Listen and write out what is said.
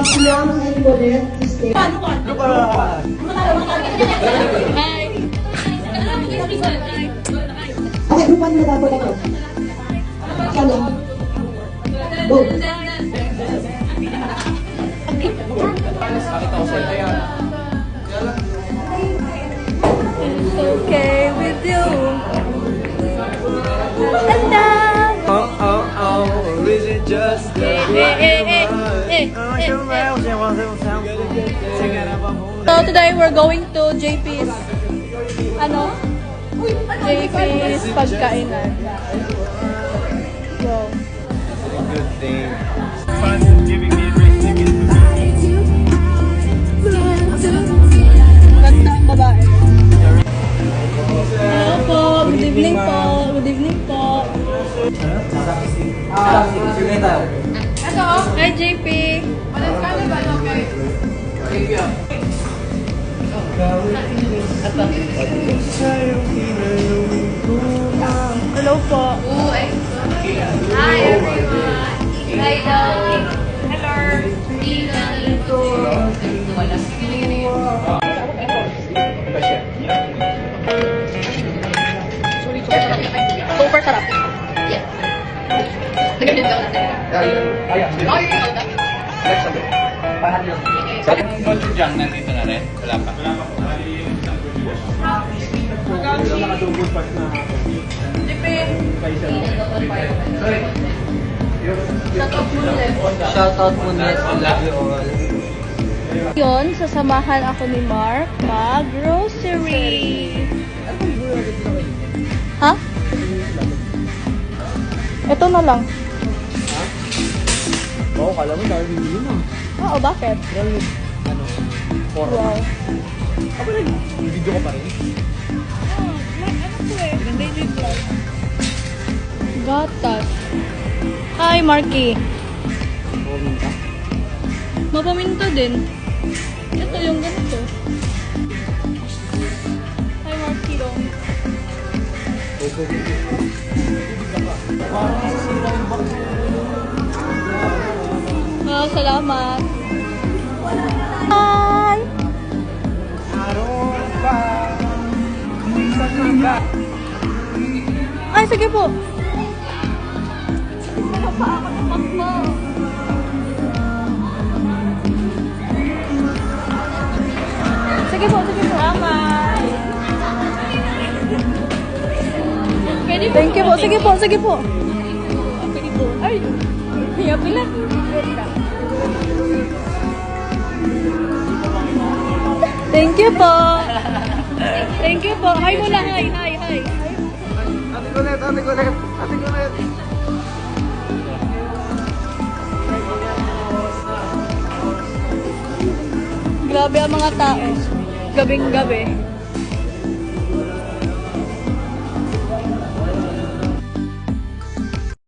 Siam and Bonnet to stay. Hi. Okay, grupan mo dapat ako. Sana. Go. It's okay with you. Tanda. Is it just So today we're going to JP's JP's pagkainan. Wow. good thing? Fun giving me a great ticket to Ganda ang babae. Hello po. Good evening po. Good evening po. Hi JP. Hello po. Hi everyone! Hello! Super sarap. Yes. Nagalit ako natin. Gochujang nandito na rin? Wala pa. Shoutout mo net. Love you all. Yun, sasamahan ako ni Mark mag-grocery. Ha? Ito na lang. Oo, kala mo dahil hindi mo. Oo, bakit? Ano? Wow. Ako nag-video ko pa rin. Gatas. Hi, Marky. Mapaminta din. Ito yung ganito. Hi, Marky dong. Ah, salamat. Hi! Ay, sige po. Ano pa ako tumakbo? Sige po, sige po. Salamat. Thank you po. Sige po, sige po. Sige po. Ay, hiya pala. Thank you po. Thank you po. Hi muna, hi, hi, hi. Ate Colette, Ate Colette, Ate Colette. Grabe ang mga tao. Gabing gabi.